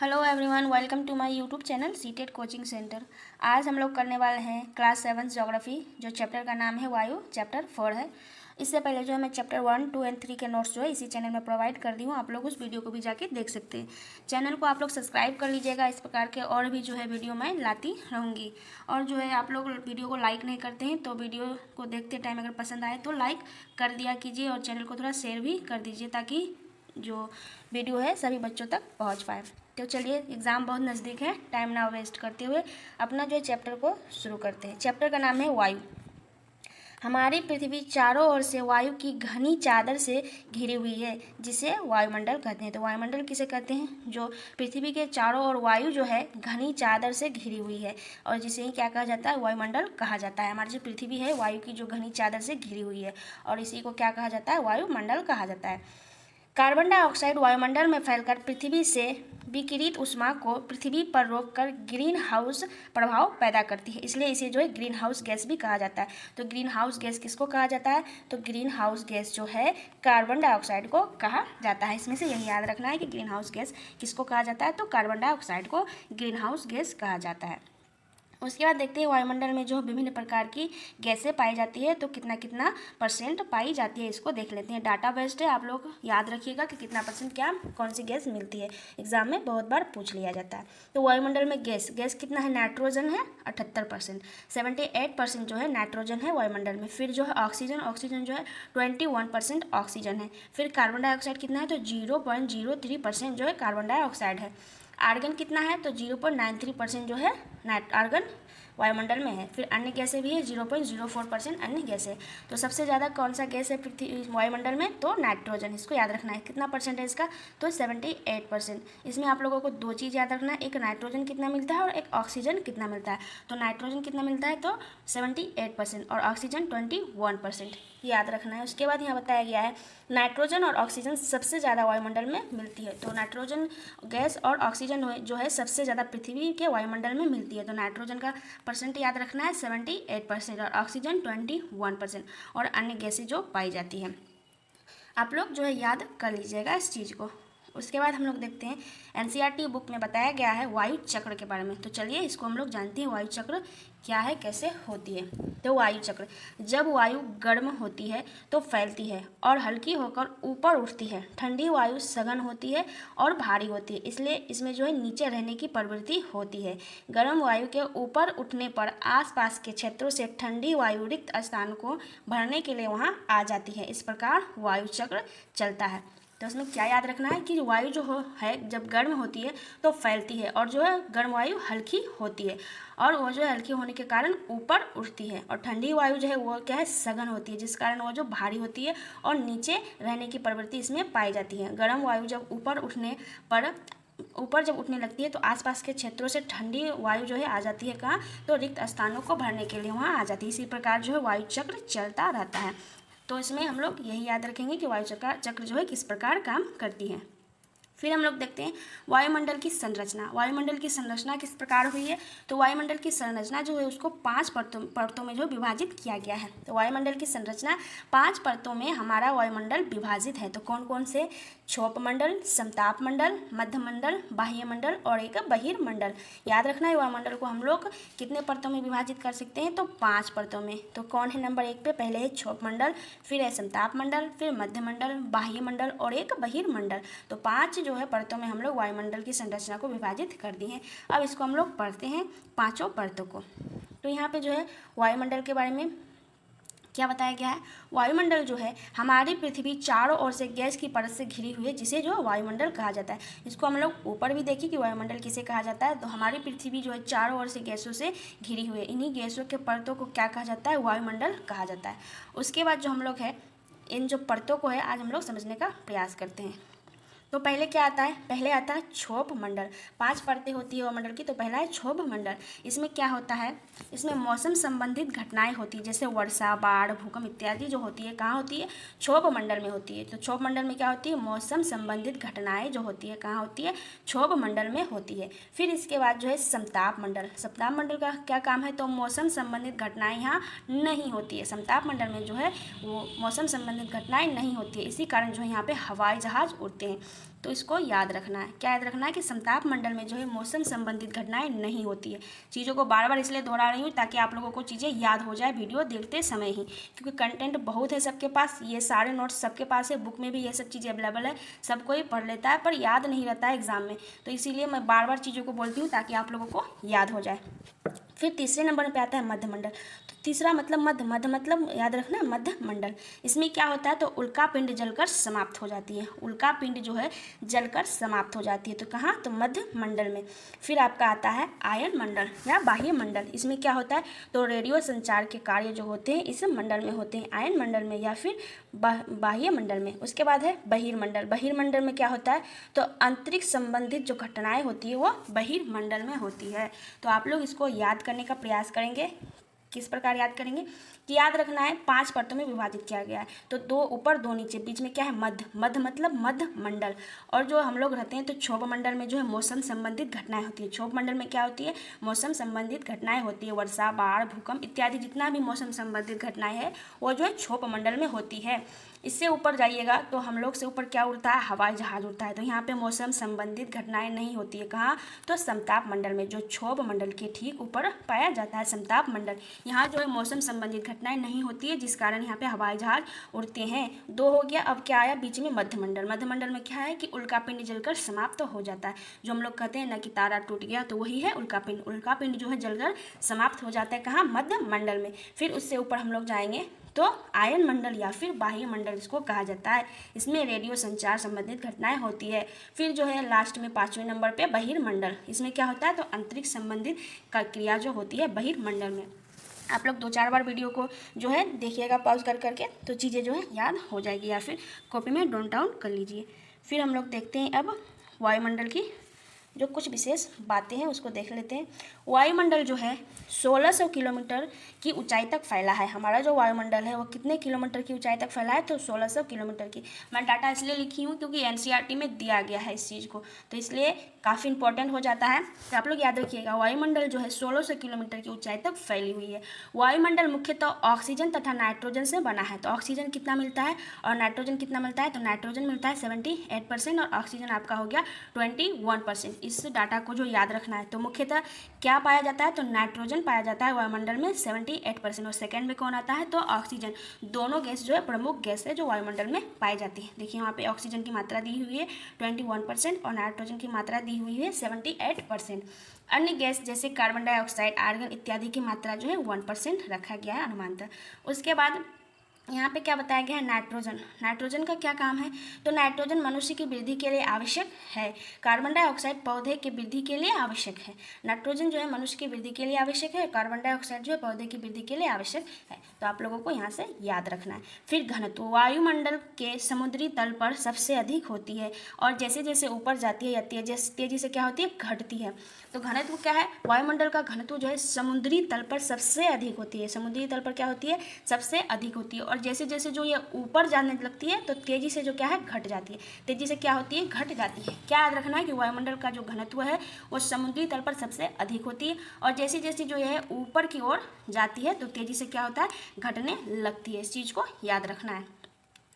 Hello everyone, welcome to my YouTube channel CTET coaching centre. आज हम लोग करने वाले हैं क्लास 7 ज्योग्राफी, जो चैप्टर का नाम है वायु, चैप्टर 4 है। इससे पहले जो है मैं चैप्टर 1, 2 एंड 3 के नोट्स जो है इसी चैनल में प्रोवाइड कर दी हूँ। आप लोग उस वीडियो को भी जाके देख सकते हैं। चैनल को आप लोग सब्सक्राइब कर लीजिएगा। इस प्रकार के और भी जो है वीडियो मैं लाती रहूँगी। और जो है आप लोग वीडियो को लाइक नहीं करते हैं तो वीडियो को देखते टाइम अगर पसंद आए तो लाइक कर दिया कीजिए और चैनल को थोड़ा शेयर भी कर दीजिए ताकि जो वीडियो है सभी बच्चों तक पहुंच पाए। तो चलिए, एग्ज़ाम बहुत नज़दीक है, टाइम ना वेस्ट करते हुए अपना जो है चैप्टर को शुरू करते हैं। चैप्टर का नाम है वायु। हमारी पृथ्वी चारों ओर से वायु की घनी चादर से घिरी हुई है, जिसे वायुमंडल कहते हैं। तो वायुमंडल किसे कहते हैं? जो पृथ्वी के चारों ओर वायु जो है घनी चादर से घिरी हुई है और जिसे ही क्या कहा जाता है? वायुमंडल कहा जाता है। हमारी जो पृथ्वी है वायु की जो घनी चादर से घिरी हुई है और इसी को क्या कहा जाता है? वायुमंडल कहा जाता है। कार्बन डाइऑक्साइड वायुमंडल में फैलकर पृथ्वी से विकिरित ऊष्मा को पृथ्वी पर रोककर ग्रीन हाउस प्रभाव पैदा करती है, इसलिए इसे जो है ग्रीन हाउस गैस भी कहा जाता है। तो ग्रीन हाउस गैस किसको कहा जाता है? तो ग्रीन हाउस गैस जो है कार्बन डाइऑक्साइड को कहा जाता है। इसमें से यही याद रखना है कि ग्रीन हाउस गैस किसको कहा जाता है? तो कार्बन डाइऑक्साइड को ग्रीन हाउस गैस कहा जाता है। उसके बाद देखते हैं वायुमंडल में जो विभिन्न प्रकार की गैसें पाई जाती है, तो कितना कितना परसेंट पाई जाती है, इसको देख लेते हैं। डाटा बेस्ड है, आप लोग याद रखिएगा कि कितना परसेंट क्या कौन सी गैस मिलती है। एग्जाम में बहुत बार पूछ लिया जाता है। तो वायुमंडल में गैस कितना है? नाइट्रोजन है 78%, 78% जो है नाइट्रोजन है वायुमंडल में। फिर जो है ऑक्सीजन जो है 21% ऑक्सीजन है। फिर कार्बन डाइऑक्साइड कितना है? तो 0.03% जो है कार्बन डाइऑक्साइड है। आर्गन कितना है? तो 0.93% जो है आर्गन वायुमंडल में है। फिर अन्य गैसें भी है 0.04% अन्य गैस है। तो सबसे ज़्यादा कौन सा गैस है पृथ्वी वायुमंडल में? तो नाइट्रोजन। इसको याद रखना है। कितना परसेंट है इसका? तो 78%। इसमें आप लोगों को दो चीज़ याद रखना है, एक नाइट्रोजन कितना मिलता है और एक ऑक्सीजन कितना मिलता है। तो नाइट्रोजन कितना मिलता है? तो 78% और ऑक्सीजन 21%, याद रखना है। उसके बाद यहाँ बताया गया है नाइट्रोजन और ऑक्सीजन सबसे ज़्यादा वायुमंडल में मिलती है। तो नाइट्रोजन गैस और ऑक्सीजन जो है सबसे ज़्यादा पृथ्वी के वायुमंडल में मिलती है। तो नाइट्रोजन का परसेंट याद रखना है 78% और ऑक्सीजन 21% और अन्य गैसें जो पाई जाती हैं। आप लोग जो है याद कर लीजिएगा इस चीज़ को। उसके बाद हम लोग देखते हैं एनसीईआरटी बुक में बताया गया है वायु चक्र के बारे में। तो चलिए इसको हम लोग जानते हैं वायु चक्र क्या है, कैसे होती है। तो वायु चक्र, जब वायु गर्म होती है तो फैलती है और हल्की होकर ऊपर उठती है। ठंडी वायु सघन होती है और भारी होती है, इसलिए इसमें जो है नीचे रहने की प्रवृत्ति होती है। गर्म वायु के ऊपर उठने पर आसपास के क्षेत्रों से ठंडी वायु रिक्त स्थान को भरने के लिए वहाँ आ जाती है। इस प्रकार वायु चक्र चलता है। तो उसमें क्या याद रखना है कि वायु जो है जब गर्म होती है तो फैलती है और जो है गर्म वायु हल्की होती है और वो जो है हल्की होने के कारण ऊपर उठती है। और ठंडी वायु जो है वो क्या है? सघन होती है, जिस कारण वो जो भारी होती है और नीचे रहने की प्रवृत्ति इसमें पाई जाती है। गर्म वायु जब ऊपर जब उठने लगती है तो आसपास के क्षेत्रों से ठंडी वायु जो है आ जाती है। कहाँ? तो रिक्त स्थानों को भरने के लिए वहाँ आ जाती है। इसी प्रकार जो है वायु चक्र चलता रहता है। तो इसमें हम लोग यही याद रखेंगे कि वायु चक्र जो है किस प्रकार काम करती है। फिर हम लोग देखते हैं वायुमंडल की संरचना। वायुमंडल की संरचना किस प्रकार हुई है? तो वायुमंडल की संरचना जो है उसको 5 परतों में जो विभाजित किया गया है। तो वायुमंडल की संरचना 5 परतों में हमारा वायुमंडल विभाजित है। तो कौन कौन से? क्षोभ मंडल, समताप मंडल, मध्य मंडल, बाह्य मंडल और एक बहिर्मंडल। याद रखना है वायुमंडल को हम लोग कितने परतों में विभाजित कर सकते हैं? तो 5 परतों में। तो कौन है नंबर 1 पे? पहले है क्षोभ मंडल, फिर है समताप मंडल, फिर मध्य मंडल, बाह्य मंडल और एक बहिर्मंडल। तो 5 जो है परतों में हम लोग वायुमंडल की संरचना को विभाजित कर दी है। अब इसको हम लोग पढ़ते हैं पांचों परतों को। तो यहाँ पे जो है वायुमंडल के बारे में क्या बताया गया है? वायुमंडल जो है हमारी पृथ्वी चारों ओर से गैस की परत से घिरी हुई है, जिसे जो वायुमंडल कहा जाता है। इसको हम लोग ऊपर भी देखिए कि वायुमंडल किसे कहा जाता है। तो हमारी पृथ्वी जो है चारों ओर से गैसों से घिरी हुई है। इन्हीं गैसों के परतों को क्या कहा जाता है? वायुमंडल कहा जाता है। उसके बाद जो हम लोग है इन जो परतों को है आज हम लोग समझने का प्रयास करते हैं। तो पहले क्या आता है? पहले आता है क्षोभ मंडल। 5 परतें होती है वायुमंडल की। तो पहला है क्षोभ मंडल। इसमें क्या होता है? इसमें मौसम संबंधित घटनाएं होती है, जैसे वर्षा, बाढ़, भूकंप इत्यादि जो होती है। कहाँ होती है? क्षोभ मंडल में होती है। तो क्षोभ मंडल में क्या होती है? मौसम संबंधित घटनाएं जो होती है कहाँ होती है? क्षोभ मंडल में होती है। फिर इसके बाद जो है समताप मंडल। समताप मंडल का क्या काम है? तो मौसम संबंधित घटनाएं यहाँ नहीं होती है। समताप मंडल में जो है वो मौसम संबंधित घटनाएं नहीं होती है, इसी कारण जो है यहाँ पे हवाई जहाज उड़ते हैं। तो इसको याद रखना है। क्या याद रखना है कि समताप मंडल में जो है मौसम संबंधित घटनाएं नहीं होती है। चीज़ों को बार बार इसलिए दोहरा रही हूँ ताकि आप लोगों को चीज़ें याद हो जाए वीडियो देखते समय ही, क्योंकि कंटेंट बहुत है सबके पास, ये सारे नोट्स सबके पास है, बुक में भी ये सब चीज़ें अवेलेबल है, सब कोई पढ़ लेता है पर याद नहीं रहता है एग्जाम में। तो इसीलिए मैं बार बार चीज़ों को बोलती हूँ ताकि आप लोगों को याद हो जाए। फिर तीसरे नंबर पे आता है मध्य मंडल। तो तीसरा मतलब मध्य, मध्य मतलब याद रखना है मध्य मंडल। इसमें क्या होता है, तो उल्का पिंड जलकर समाप्त हो जाती है, उल्का पिंड जो है जलकर समाप्त हो जाती है। तो कहाँ, तो मध्य मंडल में। फिर आपका आता है आयन मंडल या बाह्य मंडल। इसमें क्या होता है, तो रेडियो संचार के कार्य जो होते हैं इस मंडल में होते हैं, आयन मंडल में या फिर बाह्य मंडल में। उसके बाद है बहिर्मंडल। बहिर्मंडल में क्या होता है, तो अंतरिक्ष संबंधित जो घटनाएं होती है वो बहिर्मंडल में होती है। तो आप लोग इसको याद करने का प्रयास करेंगे। किस प्रकार याद करेंगे कि याद रखना है 5 परतों में विभाजित किया गया है। तो 2 ऊपर 2 नीचे, बीच में क्या है मध्य, मध्य मतलब मध्य मंडल। और जो हम लोग रहते हैं तो क्षोभ मंडल में जो है मौसम संबंधित घटनाएं होती है। क्षोभ मंडल में क्या होती है, मौसम संबंधित घटनाएं होती है, वर्षा, बाढ़, भूकंप इत्यादि जितना भी मौसम संबंधित घटनाएं है वो जो है क्षोभ मंडल में होती है। इससे ऊपर जाइएगा तो हम लोग से ऊपर क्या उड़ता है, हवाई जहाज उड़ता है। तो यहाँ पे मौसम संबंधित घटनाएं नहीं होती है। कहाँ, तो समताप मंडल में, जो क्षोभ मंडल के ठीक ऊपर पाया जाता है समताप मंडल। यहाँ जो है मौसम संबंधित घटनाएं नहीं होती है, जिस कारण यहाँ पे हवाई जहाज उड़ते हैं। 2 हो गया। अब क्या आया बीच में, मध्य मंडल। मध्य मंडल में क्या है कि उल्कापिंड जलकर समाप्त तो हो जाता है। जो हम लोग कहते हैं ना कि तारा टूट गया, तो वही है उल्कापिंड। उल्कापिंड जो है जलकर समाप्त हो जाता है कहाँ, मध्य मंडल में। फिर उससे ऊपर हम लोग जाएंगे तो आयन मंडल या फिर बाह्य मंडल इसको कहा जाता है। इसमें रेडियो संचार संबंधित घटनाएं होती है। फिर जो है लास्ट में 5वें नंबर पे बहिर्मंडल। इसमें क्या होता है, तो अंतरिक्ष संबंधित क्रिया जो होती है बहिर्मंडल में। आप लोग 2-4 बार वीडियो को जो है देखिएगा पॉज कर करके, तो चीज़ें जो है याद हो जाएगी, या फिर कॉपी में नोट डाउन कर लीजिए। फिर हम लोग देखते हैं अब वायुमंडल की जो कुछ विशेष बातें हैं उसको देख लेते हैं। वायुमंडल जो है 1600 किलोमीटर की ऊंचाई तक फैला है। हमारा जो वायुमंडल है वो कितने किलोमीटर की ऊंचाई तक फैला है, तो 1600 किलोमीटर की। मैं डाटा इसलिए लिखी हूँ क्योंकि एनसीईआरटी में दिया गया है इस चीज़ को, तो इसलिए काफ़ी इंपॉर्टेंट हो जाता है। तो आप लोग याद रखिएगा वायुमंडल जो है 1600 किलोमीटर की ऊंचाई तक फैली हुई है। वायुमंडल मुख्यतः ऑक्सीजन तथा नाइट्रोजन से बना है। तो ऑक्सीजन कितना मिलता है और नाइट्रोजन कितना मिलता है, तो नाइट्रोजन मिलता है 78% और ऑक्सीजन आपका हो गया 21%। इस डाटा को जो याद रखना है, तो मुख्यतः क्या पाया जाता है, तो नाइट्रोजन पाया जाता है वायुमंडल में 78%, और सेकंड में कौन आता है, तो ऑक्सीजन। दोनों गैस जो है प्रमुख गैस है जो वायुमंडल में पाई जाती है। देखिए वहाँ पे ऑक्सीजन की मात्रा दी हुई है 21% और नाइट्रोजन की मात्रा दी हुई है 78%। अन्य गैस जैसे कार्बन डाइऑक्साइड, आर्गन इत्यादि की मात्रा जो है 1% रखा गया है अनुमानतः। उसके बाद यहाँ पे क्या बताया गया है, नाइट्रोजन। नाइट्रोजन का क्या काम है, तो नाइट्रोजन मनुष्य की वृद्धि के लिए आवश्यक है। कार्बन डाइऑक्साइड पौधे की वृद्धि के लिए आवश्यक है। नाइट्रोजन जो है मनुष्य की वृद्धि के लिए आवश्यक है, कार्बन डाइऑक्साइड जो है पौधे की वृद्धि के लिए आवश्यक है। तो आप लोगों को यहाँ से याद रखना है। फिर घनत्व, वायुमंडल के समुद्री तल पर सबसे अधिक होती है और जैसे जैसे ऊपर जाती है या तेजी से क्या होती है, घटती है। तो घनत्व क्या है, वायुमंडल का घनत्व जो है समुद्री तल पर सबसे अधिक होती है। समुद्री तल पर क्या होती है, सबसे अधिक होती है। और जैसे जैसे जो ये ऊपर जाने लगती है तो तेजी से जो क्या है, घट जाती है। तेजी से क्या होती है, घट जाती है। क्या याद रखना है कि वायुमंडल का जो घनत्व है वो समुद्री तल पर सबसे अधिक होती है और जैसे जैसे जो है ऊपर की ओर जाती है तो तेजी से क्या होता है, घटने लगती है। इस चीज़ को याद रखना है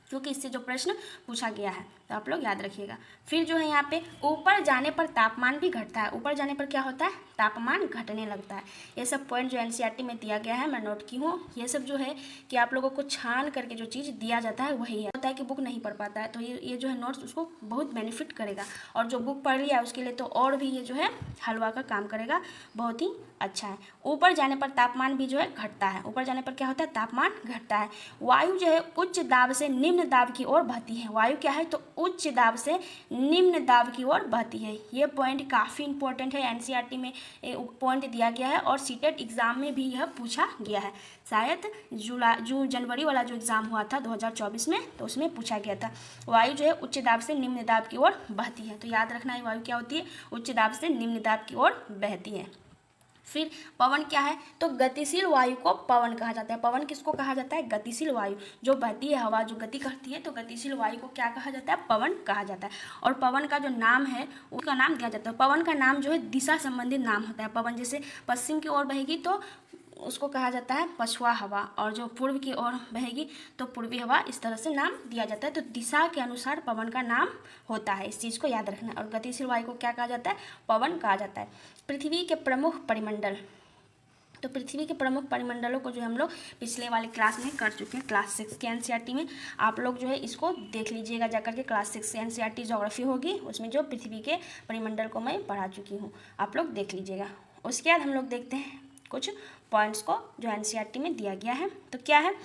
क्योंकि इससे जो प्रश्न पूछा गया है, तो आप लोग याद रखिएगा। फिर जो है यहाँ पे ऊपर जाने पर तापमान भी घटता है। ऊपर जाने पर क्या होता है, तापमान घटने लगता है। ये सब पॉइंट जो एनसीईआरटी में दिया गया है मैं नोट की हूँ। ये सब जो है कि आप लोगों को छान करके जो चीज़ दिया जाता है वही है। होता है कि बुक नहीं पढ़ पाता है तो ये जो है नोट्स उसको बहुत बेनिफिट करेगा, और जो बुक पढ़ लिया उसके लिए तो और भी ये जो है हलवा का काम करेगा, बहुत ही अच्छा है। ऊपर जाने पर तापमान भी जो है घटता है। ऊपर जाने पर क्या होता है, तापमान घटता है। वायु जो है उच्च दाब से निम्न दाब की ओर बहती है। वायु क्या है, तो उच्च दाब से निम्न दाब की ओर बहती है। ये पॉइंट काफ़ी इंपॉर्टेंट है, एनसीईआरटी में पॉइंट दिया गया है और सीटेट एग्जाम में भी यह पूछा गया है। शायद जनवरी वाला जो एग्ज़ाम हुआ था 2024 में, तो उसमें पूछा गया था। वायु जो है उच्च दाब से निम्न दाब की ओर बहती है। तो याद रखना है वायु क्या होती है, उच्च दाब से निम्न दाब की ओर बहती है। फिर पवन क्या है, तो गतिशील वायु को पवन कहा जाता है। पवन किसको कहा जाता है, गतिशील वायु। जो बहती है हवा, जो गति करती है, तो गतिशील वायु को क्या कहा जाता है, पवन कहा जाता है। और पवन का जो नाम है उसका नाम दिया जाता है। पवन का नाम जो है दिशा संबंधित नाम होता है। पवन जैसे पश्चिम की ओर बहेगी तो उसको कहा जाता है पछुआ हवा, और जो पूर्व की ओर बहेगी तो पूर्वी हवा, इस तरह से नाम दिया जाता है। तो दिशा के अनुसार पवन का नाम होता है, इस चीज़ को याद रखना है। और गतिशील वायु को क्या कहा जाता है? पवन कहा जाता है। पृथ्वी के प्रमुख परिमंडल, तो पृथ्वी के प्रमुख परिमंडलों को जो हम लोग पिछले वाले क्लास में कर चुके हैं, क्लास 6 के एनसीईआरटी में। आप लोग जो है इसको देख लीजिएगा जाकर के, क्लास 6 से एनसीईआरटी ज्योग्राफी होगी, उसमें जो पृथ्वी के परिमंडल को मैं पढ़ा चुकी हूँ, आप लोग देख लीजिएगा। उसके बाद हम लोग देखते हैं कुछ पॉइंट्स को जो एनसीईआरटी में दिया गया है। तो क्या है?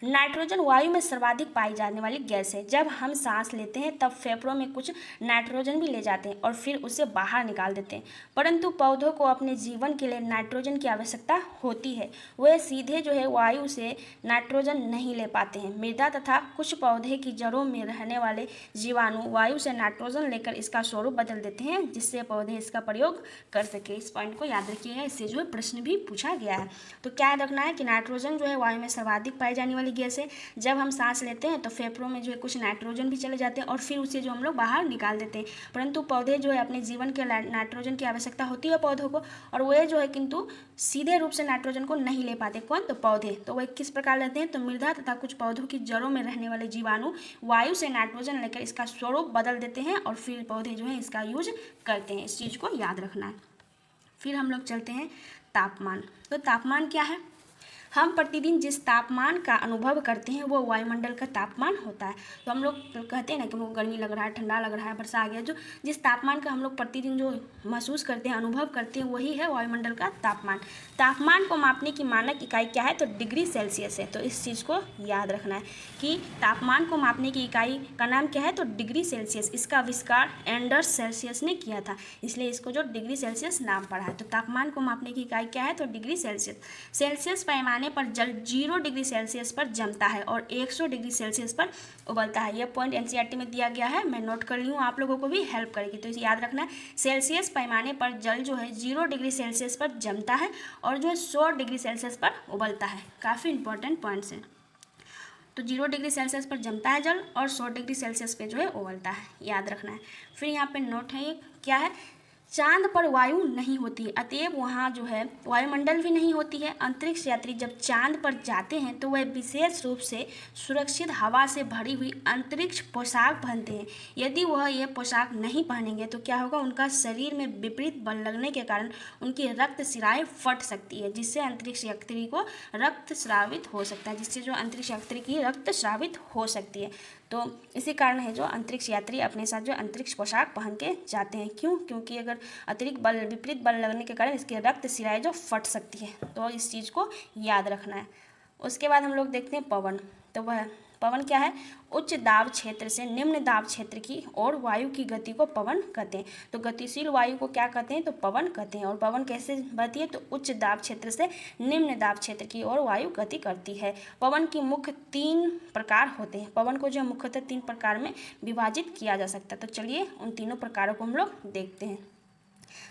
नाइट्रोजन वायु में सर्वाधिक पाई जाने वाली गैस है। जब हम सांस लेते हैं तब फेफड़ों में कुछ नाइट्रोजन भी ले जाते हैं और फिर उसे बाहर निकाल देते हैं, परंतु पौधों को अपने जीवन के लिए नाइट्रोजन की आवश्यकता होती है। वे सीधे जो है वायु से नाइट्रोजन नहीं ले पाते हैं। मृदा तथा कुछ पौधे की जड़ों में रहने वाले जीवाणु वायु से नाइट्रोजन लेकर इसका स्वरूप बदल देते हैं, जिससे पौधे इसका प्रयोग कर सके। इस पॉइंट को याद रखिएगा, इससे जो है प्रश्न भी पूछा गया है। तो क्या याद रखना है कि नाइट्रोजन जो है वायु में सर्वाधिक पाई जाने वाली गैस है। जब हम सांस लेते हैं तो फेफड़ों में जो है कुछ नाइट्रोजन भी चले जाते हैं और फिर उसे जो हम लोग बाहर निकाल देते हैं, परंतु पौधे जो है अपने जीवन के नाइट्रोजन की आवश्यकता होती है पौधों को, और वे जो है किंतु सीधे रूप से नाइट्रोजन को नहीं ले पाते। कौन? तो पौधे। तो वे किस प्रकार लेते हैं? तो मृदा तथा कुछ पौधों की जड़ों में रहने वाले जीवाणु वायु से नाइट्रोजन लेकर इसका स्वरूप बदल देते हैं और फिर पौधे जो है इसका यूज करते हैं। इस चीज़ को याद रखना है। फिर हम लोग चलते हैं तापमान। तो तापमान क्या है? हम प्रतिदिन जिस तापमान का अनुभव करते हैं वो वायुमंडल का तापमान होता है। तो हम लोग कहते हैं ना कि वो गर्मी लग रहा है, ठंडा लग रहा है, वर्षा आ गया, जो जिस तापमान का हम लोग प्रतिदिन जो महसूस करते हैं, अनुभव करते हैं, वही है वायुमंडल का तापमान। तापमान को मापने की मानक इकाई क्या है? तो डिग्री सेल्सियस है। तो इस चीज़ को याद रखना है कि तापमान को मापने की इकाई का नाम क्या है? तो डिग्री सेल्सियस। इसका आविष्कार एंडर्स सेल्सियस ने किया था, इसलिए इसको जो डिग्री सेल्सियस नाम पड़ा है। तो तापमान को मापने की इकाई क्या है? तो डिग्री सेल्सियस। सेल्सियस पैमाने पर जल 0 डिग्री सेल्सियस पर जमता है और 100 डिग्री सेल्सियस पर उबलता है। यह पॉइंट एनसीईआरटी में दिया गया है, मैं नोट कर ली हूँ, आप लोगों को भी हेल्प करेगी। तो इसे याद रखना है, सेल्सियस पैमाने पर जल जो है 0 डिग्री सेल्सियस पर जमता है और जो है 100 डिग्री सेल्सियस पर उबलता है। काफ़ी इंपॉर्टेंट पॉइंट्स हैं। तो 0 डिग्री सेल्सियस पर जमता है जल और 100 डिग्री सेल्सियस पे जो है उबलता है, याद रखना है। फिर यहाँ पे नोट है, ये क्या है? चांद पर वायु नहीं होती, अतएव वहाँ जो है वायुमंडल भी नहीं होती है। अंतरिक्ष यात्री जब चांद पर जाते हैं तो वह विशेष रूप से सुरक्षित हवा से भरी हुई अंतरिक्ष पोशाक पहनते हैं। यदि वह यह पोशाक नहीं पहनेंगे तो क्या होगा? उनका शरीर में विपरीत बल लगने के कारण उनकी रक्त शिराएं फट सकती है, जिससे अंतरिक्ष यात्री को रक्त स्रावित हो सकता है, जिससे जो अंतरिक्ष यात्री की रक्त स्रावित हो सकती है। तो इसी कारण है जो अंतरिक्ष यात्री अपने साथ जो अंतरिक्ष पोशाक पहन के जाते हैं। क्यों? क्योंकि अगर अतिरिक्त बल, विपरीत बल लगने के कारण इसकी रक्त शिराएं जो फट सकती है, तो इस चीज़ को याद रखना है। उसके बाद हम लोग देखते हैं पवन। तो वह पवन क्या है? उच्च दाब क्षेत्र से निम्न दाब क्षेत्र की ओर वायु की गति को पवन कहते हैं। तो गतिशील वायु को क्या कहते हैं? तो पवन कहते हैं। और पवन कैसे बहती है? तो उच्च दाब क्षेत्र से निम्न दाब क्षेत्र की ओर वायु गति करती है। पवन की मुख्य 3 प्रकार होते हैं। पवन को जो मुख्यतः 3 प्रकार में विभाजित किया जा सकता है। तो चलिए उन तीनों प्रकारों को हम लोग देखते हैं।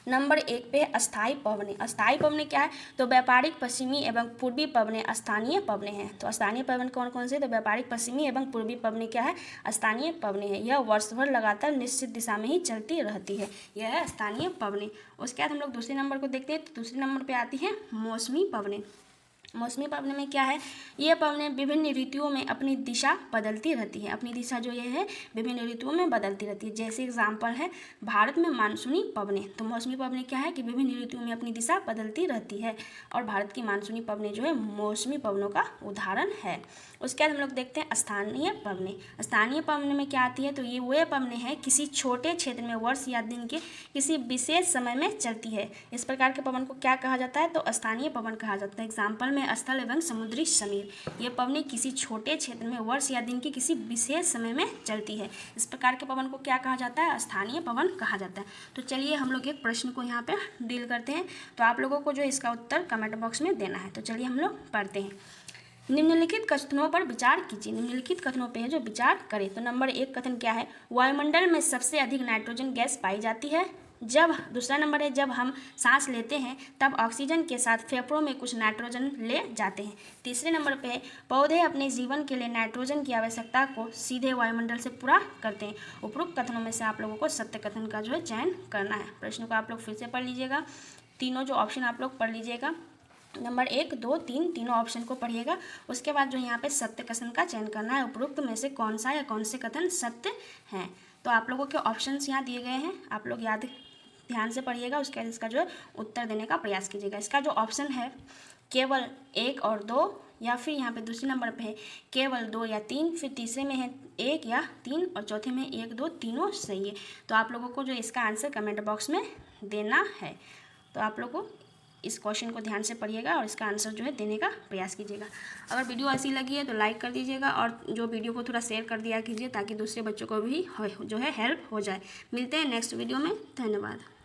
नंबर 1 पे अस्थायी पवनें। अस्थायी पवनें क्या है? तो व्यापारिक पश्चिमी एवं पूर्वी पवनें स्थानीय पवनें हैं। तो स्थानीय पवन कौन कौन से? तो व्यापारिक पश्चिमी एवं पूर्वी पवनें क्या है? स्थानीय पवनें हैं। यह वर्ष भर लगातार निश्चित दिशा में ही चलती रहती है, यह है स्थानीय पवनें। उसके बाद हम लोग दूसरे नंबर को देखते हैं। तो दूसरे नंबर पर आती है मौसमी पवनें। मौसमी पवनें में क्या है? ये पवनें विभिन्न ऋतुओं में अपनी दिशा बदलती रहती है। अपनी दिशा जो ये है विभिन्न ऋतुओं में बदलती रहती है। जैसे एग्जाम्पल है भारत में मानसूनी पवनें। तो मौसमी पवनें क्या है कि विभिन्न ऋतुओं में अपनी दिशा बदलती रहती है, और भारत की मानसूनी पवनें जो है मौसमी पवनों का उदाहरण है। उसके बाद हम लोग देखते हैं स्थानीय पवनें। स्थानीय पवनें में क्या आती है? तो ये वे पवनें हैं किसी छोटे क्षेत्र में वर्ष या दिन के किसी विशेष समय में चलती है। इस प्रकार के पवन को क्या कहा जाता है? तो स्थानीय पवन कहा जाता है। एग्जाम्पल में स्थल एवं समुद्री समीर। ये पवनें किसी छोटे क्षेत्र में वर्ष या दिन के किसी विशेष समय में चलती है। इस प्रकार के पवन को क्या कहा जाता है? स्थानीय पवन कहा जाता है। तो चलिए हम लोग एक प्रश्न को यहाँ पे डील करते हैं। तो आप लोगों को जो इसका उत्तर कमेंट बॉक्स में देना है। तो चलिए हम लोग पढ़ते हैं। निम्नलिखित कथनों पर विचार कीजिए। निम्नलिखित कथनों पर जो विचार करें। तो नंबर 1 कथन क्या है? वायुमंडल में सबसे अधिक नाइट्रोजन गैस पाई जाती है। जब दूसरा नंबर है, जब हम सांस लेते हैं तब ऑक्सीजन के साथ फेफड़ों में कुछ नाइट्रोजन ले जाते हैं। तीसरे नंबर पे है, पौधे अपने जीवन के लिए नाइट्रोजन की आवश्यकता को सीधे वायुमंडल से पूरा करते हैं। उपरोक्त कथनों में से आप लोगों को सत्य कथन का जो है चयन करना है। प्रश्न को आप लोग फिर से पढ़ लीजिएगा, तीनों जो ऑप्शन आप लोग पढ़ लीजिएगा। नंबर 1, 2, 3 तीनों ऑप्शन को पढ़िएगा। उसके बाद जो यहाँ पे सत्य कथन का चयन करना है, उपरोक्त में से कौन सा या कौन से कथन सत्य हैं। तो आप लोगों के ऑप्शंस यहाँ दिए गए हैं, आप लोग ध्यान से पढ़िएगा। उसके बाद इसका जो उत्तर देने का प्रयास कीजिएगा। इसका जो ऑप्शन है केवल 1 और 2, या फिर यहाँ पे दूसरे नंबर पे है केवल 2 या 3, फिर तीसरे में है 1 या 3 और चौथे में 1, 2 तीनों सही है। तो आप लोगों को जो इसका आंसर कमेंट बॉक्स में देना है। तो आप लोग को इस क्वेश्चन को ध्यान से पढ़िएगा और इसका आंसर जो है देने का प्रयास कीजिएगा। अगर वीडियो ऐसी लगी है तो लाइक कर दीजिएगा और जो वीडियो को थोड़ा शेयर कर दिया कीजिए ताकि दूसरे बच्चों को भी जो है हेल्प हो जाए। मिलते हैं नेक्स्ट वीडियो में। धन्यवाद।